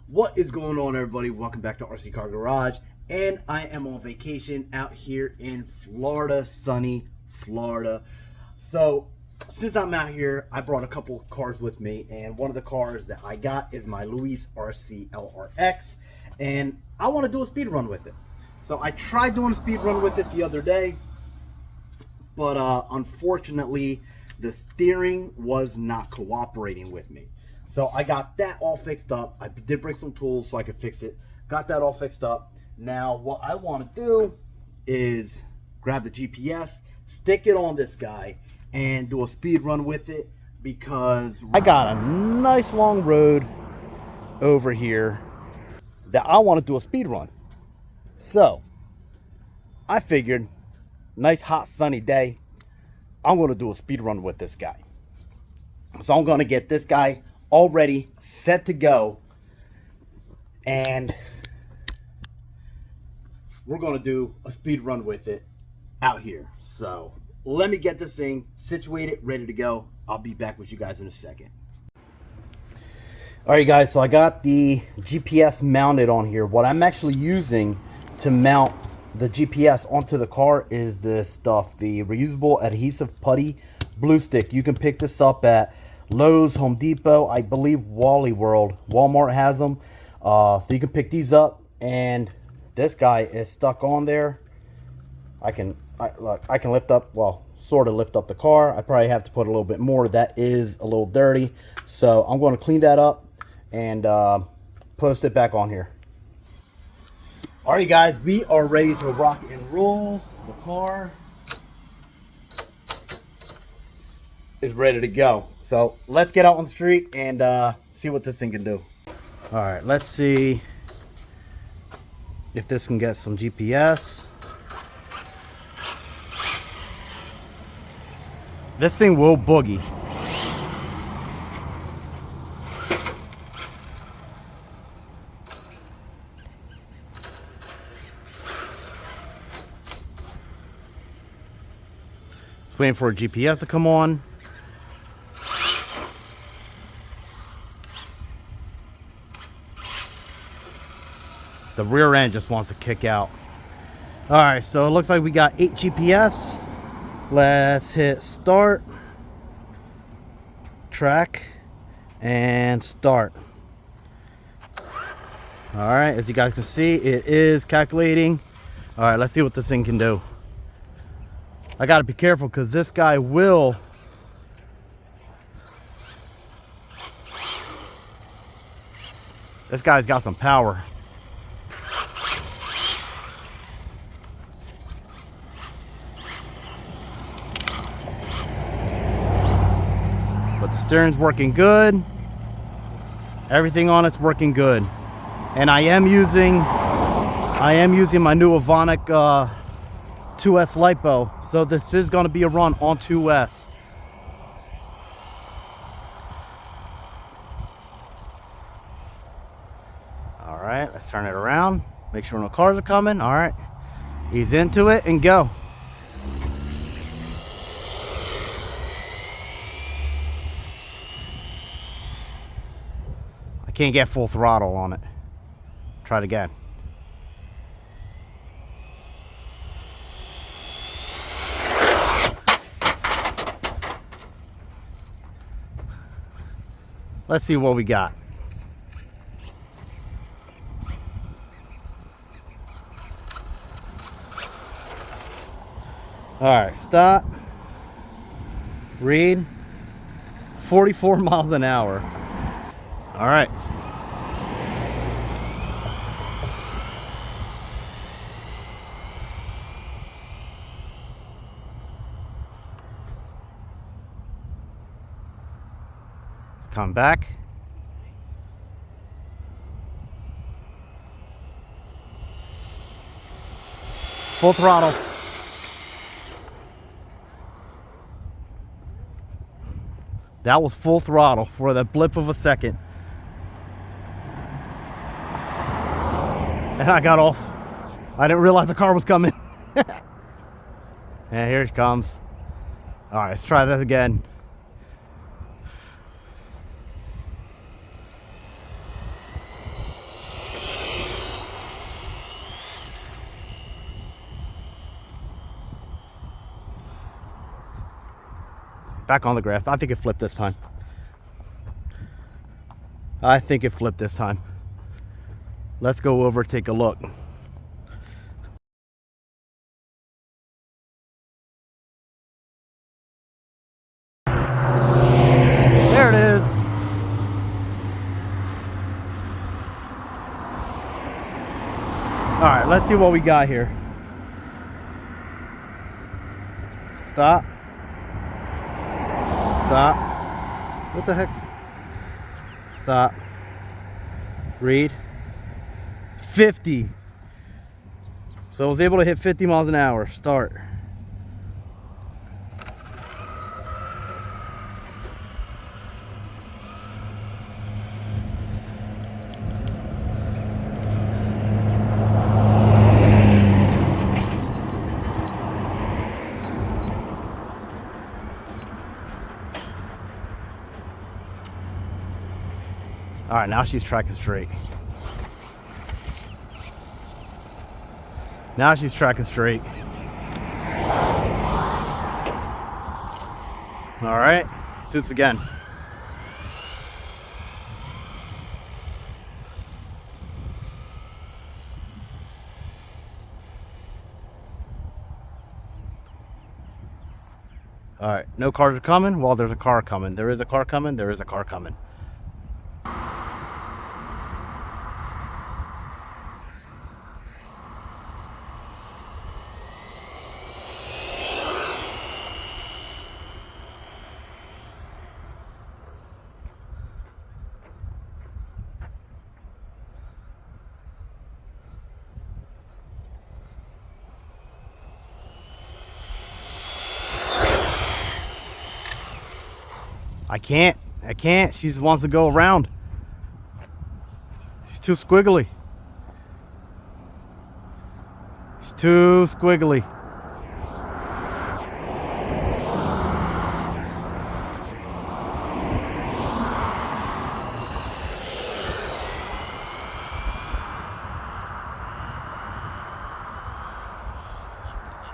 What is going on, everybody? Welcome back to RC Car Garage, and I am on vacation out here in Florida, sunny Florida. So since I'm out here, I brought a couple of cars with me, and one of the cars that I got is my Louise RC LRX, and I want to do a speed run with it. So I tried doing a speed run with it the other day, but unfortunately the steering was not cooperating with me. So I got that all fixed up. I did bring some tools so I could fix it. Got that all fixed up. Now what I want to do is grab the GPS, stick it on this guy, and do a speed run with it, because I got a nice long road over here that I want to do a speed run. So I figured, nice hot sunny day, I'm going to do a speed run with this guy. So I'm going to get this guy already set to go, and we're going to do a speed run with it out here. So let me get this thing situated, ready to go. I'll be back with you guys in a second. All right, guys, so I got the GPS mounted on here. What I'm actually using to mount the GPS onto the car is this stuff, the reusable adhesive putty blue stick. You can pick this up at Lowe's, Home Depot, I believe Wally World, Walmart has them. So you can pick these up, and this guy is stuck on there. I can lift up, well, sort of lift up the car. I probably have to put a little bit more. That is a little dirty, so I'm going to clean that up and post it back on here. All right, guys, we are ready to rock and roll. The car is ready to go. So let's get out on the street and see what this thing can do. All right, let's see if this can get some GPS. This thing will boogie. Just waiting for a GPS to come on. The rear end just wants to kick out. All right, so it looks like we got 8 GPS. Let's hit start, track, and start. All right, as you guys can see, it is calculating. All right, let's see what this thing can do. I gotta be careful because this guy will this guy's got some power. But the steering's working good. Everything on it's working good. And I am using my new Avonic 2S LiPo. So this is going to be a run on 2S. All right, let's turn it around. Make sure no cars are coming. All right, ease into it and go. Can't get full throttle on it. Try it again. Let's see what we got. All right, stop. Read. 44 miles an hour. All right. Come back. Full throttle. That was full throttle for the blip of a second. And I got off. I didn't realize the car was coming. And here it comes. All right, let's try this again. back on the grass. I think it flipped this time. I think it flipped this time. Let's go over, take a look. There it is. All right, let's see what we got here. Stop. Stop. What the heck's... Stop. Read. 50. So I was able to hit 50 miles an hour. Start. All right, now she's tracking straight. Now she's tracking straight. All right, do this again. All right, no cars are coming. Well, there's a car coming. There is a car coming. There is a car coming. I can't. She just wants to go around. She's too squiggly. She's too squiggly.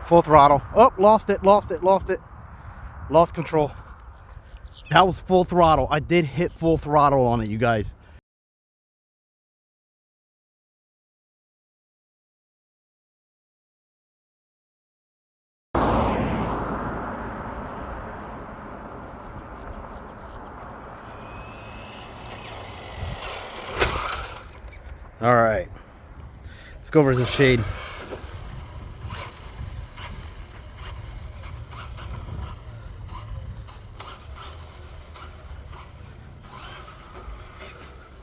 Full throttle. Oh, lost it. Lost control. That was full throttle. I did hit full throttle on it, you guys. All right. Let's go over to the shade.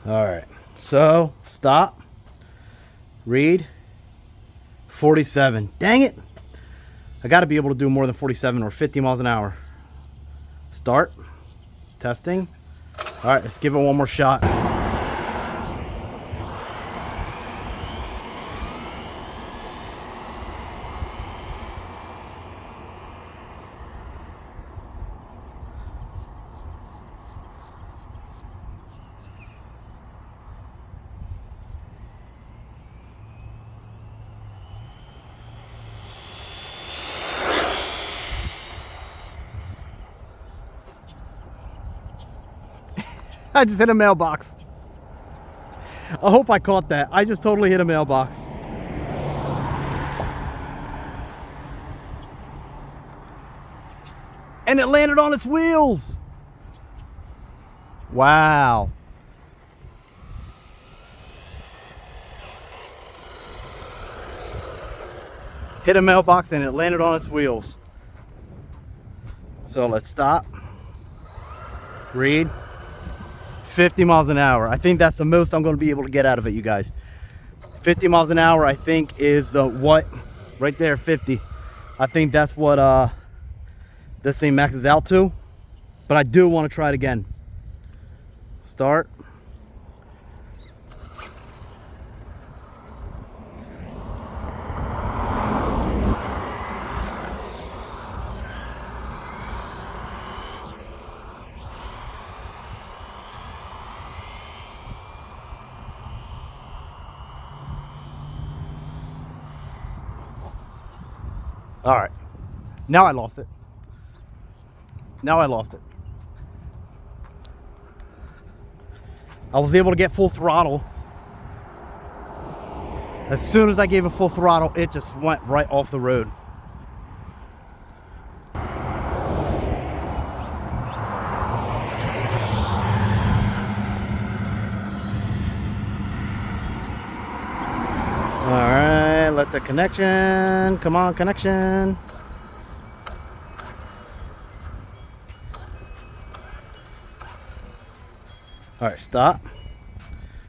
All right, so stop, read, 47. Dang it. I got to be able to do more than 47 or 50 miles an hour. Start, testing. All right, let's give it one more shot. I just hit a mailbox. I hope I caught that. I just totally hit a mailbox. And it landed on its wheels. Wow. Hit a mailbox and it landed on its wheels. So let's stop. Read. 50 miles an hour. I think that's the most I'm going to be able to get out of it, you guys. 50 miles an hour, I think, is the what? Right there, 50. I think that's what this thing maxes out to. But I do want to try it again. Start. All right, now I lost it. Now I lost it. I was able to get full throttle. As soon as I gave it full throttle, it just went right off the road. All right, let the connection, come on, connection. All right, stop,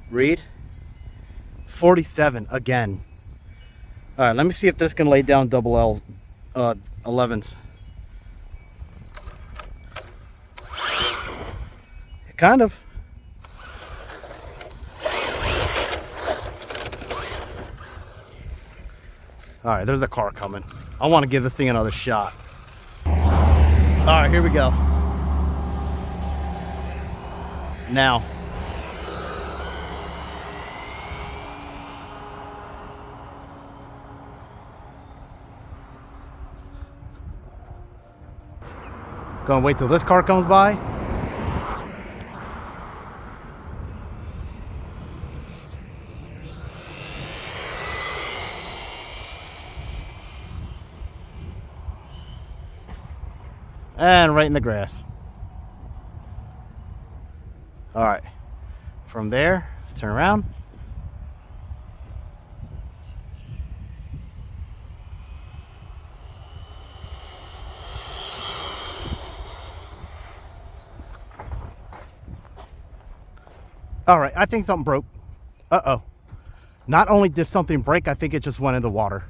read, 47 again. All right, let me see if this can lay down double L 11s. Kind of. All right, there's a car coming. I want to give this thing another shot. All right, here we go. Now. Gonna wait till this car comes by. And right in the grass. All right, from there, let's turn around. All right, I think something broke. Uh-oh. Not only did something break, I think it just went in the water.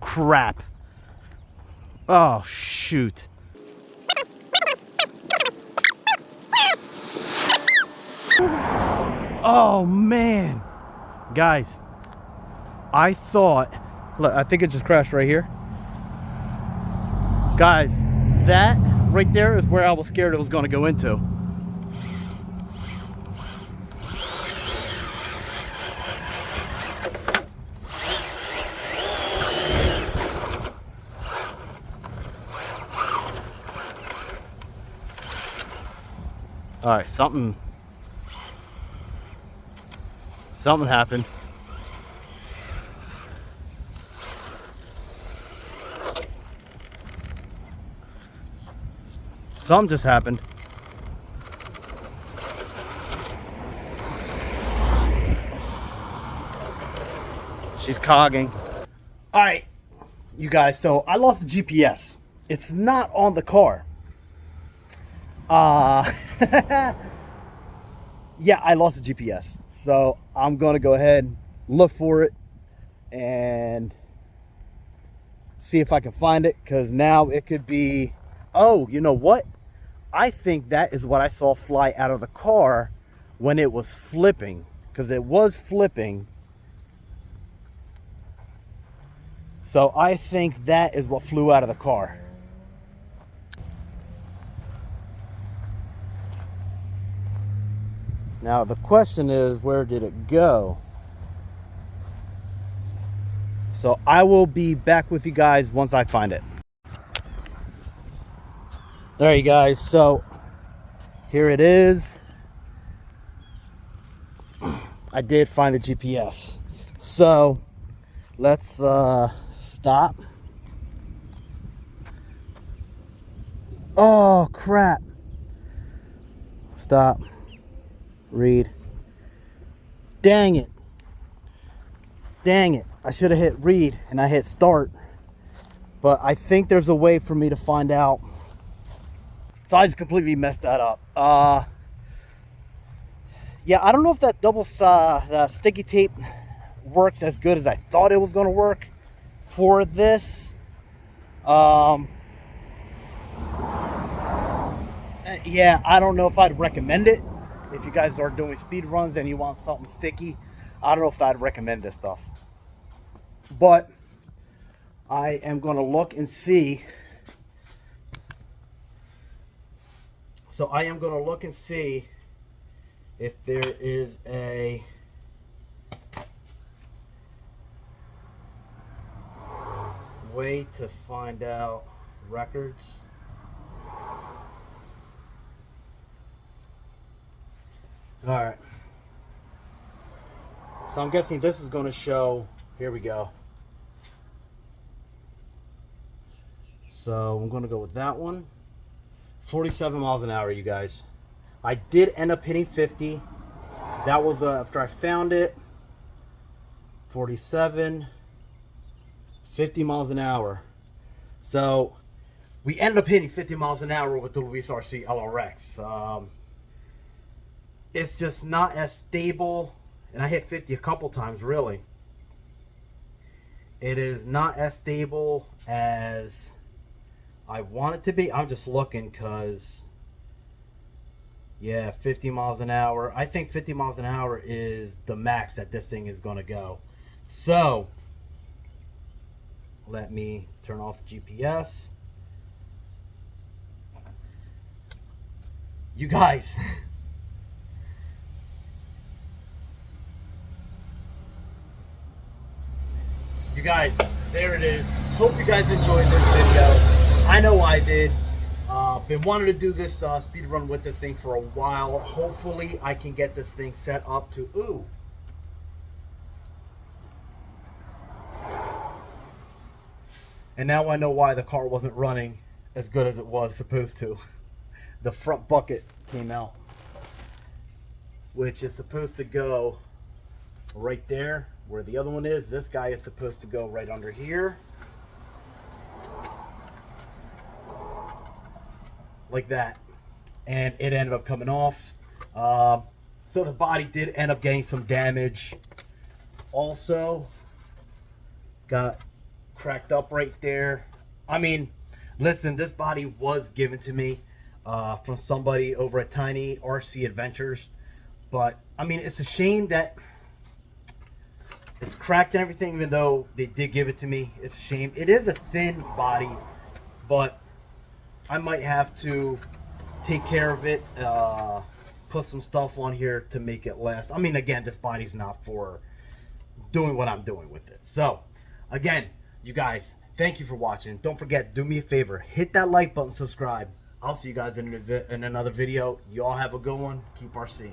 Crap. Oh, shoot. Oh man, guys, I thought, look, I think it just crashed right here. Guys, that right there is where I was scared it was going to go into. All right, something happened. Something just happened. She's cogging. All right, you guys, so I lost the GPS. It's not on the car. Yeah, I lost the GPS. So I'm gonna go ahead, look for it, and see if I can find it, because now it could be, oh, you know what? I think that is what I saw fly out of the car when it was flipping, because it was flipping. So I think that is what flew out of the car. Now the question is, where did it go? So I will be back with you guys once I find it. All right, you guys, so here it is. I did find the GPS. So let's stop. Oh crap. Stop. Read. Dang it. Dang it. I should have hit read and I hit start. But I think there's a way for me to find out. So I just completely messed that up. Yeah, I don't know if that double sticky tape works as good as I thought it was going to work for this. Yeah, I don't know if I'd recommend it. If you guys are doing speed runs and you want something sticky, I don't know if I'd recommend this stuff. But I am going to look and see. So I am going to look and see if there is a way to find out records. All right. So I'm guessing this is going to show. Here we go. So I'm going to go with that one. 47 miles an hour, you guys. I did end up hitting 50. That was after I found it. 47, 50 miles an hour. So we ended up hitting 50 miles an hour with the Louise RC LRX. It's just not as stable, and I hit 50 a couple times, really. It is not as stable as I want it to be. I'm just looking because, yeah, 50 miles an hour. I think 50 miles an hour is the max that this thing is going to go. So let me turn off the GPS. You guys, there it is. Hope you guys enjoyed this video. I know I did. Been wanting to do this speed run with this thing for a while. Hopefully I can get this thing set up to, ooh. And now I know why the car wasn't running as good as it was supposed to. The front bucket came out, which is supposed to go right there where the other one is. This guy is supposed to go right under here, like that, and it ended up coming off. So the body did end up getting some damage. Also got cracked up right there. I mean, listen, this body was given to me from somebody over at Tiny RC Adventures, but I mean, it's a shame that it's cracked and everything, even though they did give it to me. It's a shame. It is a thin body, but I might have to take care of it, put some stuff on here to make it last. I mean, again, this body's not for doing what I'm doing with it. So again, you guys, thank you for watching. Don't forget, do me a favor, hit that like button, subscribe. I'll see you guys in another video. You all have a good one. Keep RCing.